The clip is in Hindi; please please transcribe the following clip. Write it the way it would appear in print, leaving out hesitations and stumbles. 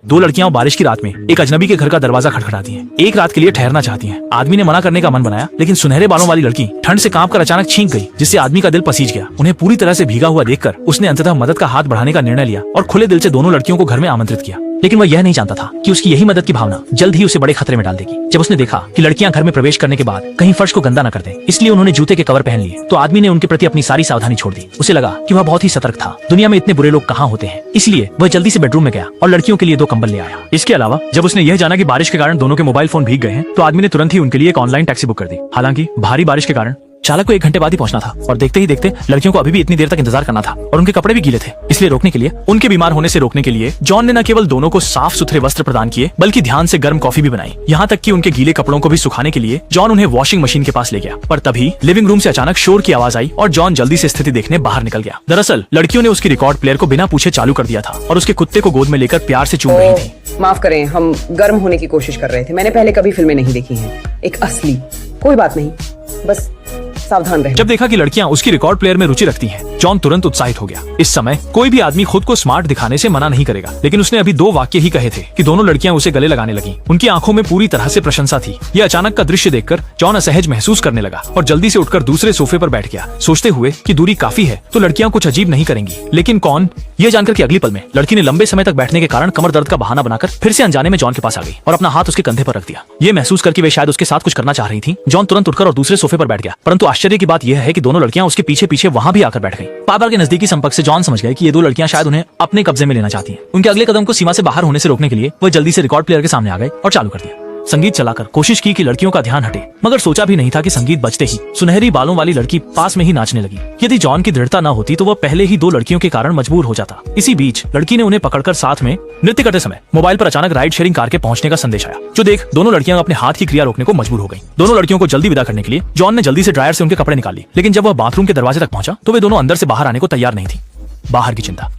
दो लड़कियां बारिश की रात में एक अजनबी के घर का दरवाजा खटखटाती हैं। एक रात के लिए ठहरना चाहती हैं। आदमी ने मना करने का मन बनाया, लेकिन सुनहरे बालों वाली लड़की ठंड से कांपकर अचानक छींक गई, जिससे आदमी का दिल पसीज गया। उन्हें पूरी तरह से भीगा हुआ देखकर उसने अंततः मदद का हाथ बढ़ाने का निर्णय लिया और खुले दिल से दोनों लड़कियों को घर में आमंत्रित किया। लेकिन वह यह नहीं जानता था कि उसकी यही मदद की भावना जल्द ही उसे बड़े खतरे में डाल देगी। जब उसने देखा कि लड़कियां घर में प्रवेश करने के बाद कहीं फर्श को गंदा न कर दें, इसलिए उन्होंने जूते के कवर पहन लिए, तो आदमी ने उनके प्रति अपनी सारी सावधानी छोड़ दी। उसे लगा कि वह बहुत ही सतर्क था। दुनिया में इतने बुरे लोग कहाँ होते हैं, इसलिए वह जल्दी से बेडरूम में गया और लड़कियों के लिए 2 कंबल ले आया। इसके अलावा जब उसने यह जाना कि बारिश के कारण दोनों के मोबाइल फोन भीग गए हैं, तो आदमी ने तुरंत ही उनके लिए एक ऑनलाइन टैक्सी बुक कर दी। हालांकि भारी बारिश के कारण चालक को 1 घंटे बाद ही पहुंचना था और देखते ही देखते लड़कियों को अभी भी इतनी देर तक इंतजार करना था और उनके कपड़े भी गीले थे। इसलिए रोकने के लिए, उनके बीमार होने से रोकने के लिए जॉन ने न केवल दोनों को साफ सुथरे वस्त्र प्रदान किए, बल्कि ध्यान से गर्म कॉफी भी बनाई। यहाँ तक कि उनके गीले कपड़ों को भी सुखाने के लिए जॉन उन्हें वॉशिंग मशीन के पास ले गया। पर तभी लिविंग रूम से अचानक शोर की आवाज आई और जॉन जल्दी से स्थिति देखने बाहर निकल गया। दरअसल लड़कियों ने उसकी रिकॉर्ड प्लेयर को बिना पूछे चालू कर दिया था और उसके कुत्ते को गोद में लेकर प्यार से चूम रही थी। माफ करें, हम गर्म होने की कोशिश कर रहे थे। मैंने पहले कभी फिल्में नहीं देखी हैं, एक असली। कोई बात नहीं, बस सावधान रहें। जब देखा कि लड़कियां उसकी रिकॉर्ड प्लेयर में रुचि रखती हैं, जॉन तुरंत उत्साहित हो गया। इस समय कोई भी आदमी खुद को स्मार्ट दिखाने से मना नहीं करेगा, लेकिन उसने अभी 2 वाक्य ही कहे थे कि दोनों लड़कियां उसे गले लगाने लगी। उनकी आंखों में पूरी तरह से प्रशंसा थी। यह अचानक का दृश्य देखकर जॉन असहज महसूस करने लगा और जल्दी से उठकर दूसरे सोफे पर बैठ गया, सोचते हुए कि दूरी काफी है तो लड़कियां कुछ अजीब नहीं करेंगी। लेकिन कौन? यह जानकर कि अगली पल में लड़की ने लंबे समय तक बैठने के कारण कमर दर्द का बहाना बनाकर फिर से अनजाने में जॉन के पास आ गई और अपना हाथ उसके कंधे पर रख दिया। ये महसूस करके वे शायद उसके साथ कुछ करना चाह रही थी। जॉन तुरंत उठकर और दूसरे सोफे पर बैठ गया, परंतु आश्चर्य की बात यह है कि दोनों लड़कियां उसके पीछे पीछे वहां भी आकर बैठ गईं। बार-बार के नजदीकी संपर्क से जॉन समझ गए कि ये 2 लड़कियां शायद उन्हें अपने कब्जे में लेना चाहती हैं। उनके अगले कदम को सीमा से बाहर होने से रोकने के लिए वह जल्दी से रिकॉर्ड प्लेयर के सामने आ गए और चालू कर दिया। संगीत चलाकर कोशिश की कि लड़कियों का ध्यान हटे, मगर सोचा भी नहीं था कि संगीत बजते ही सुनहरी बालों वाली लड़की पास में ही नाचने लगी। यदि जॉन की दृढ़ता न होती तो वह पहले ही 2 लड़कियों के कारण मजबूर हो जाता। इसी बीच लड़की ने उन्हें पकड़कर साथ में नृत्य करते समय मोबाइल पर अचानक राइड शेयरिंग कार के पहुंचने का संदेश आया, जो देख दोनों लड़कियां अपने हाथ की क्रिया रोकने को मजबूर हो गईं। दोनों लड़कियों को जल्दी विदा करने के लिए जॉन ने जल्दी से ड्रायर से उनके कपड़े निकाल लिए, लेकिन जब वह बाथरूम के दरवाजे तक पहुंचा तो वे दोनों अंदर से बाहर आने को तैयार नहीं थी। बाहर की चिंता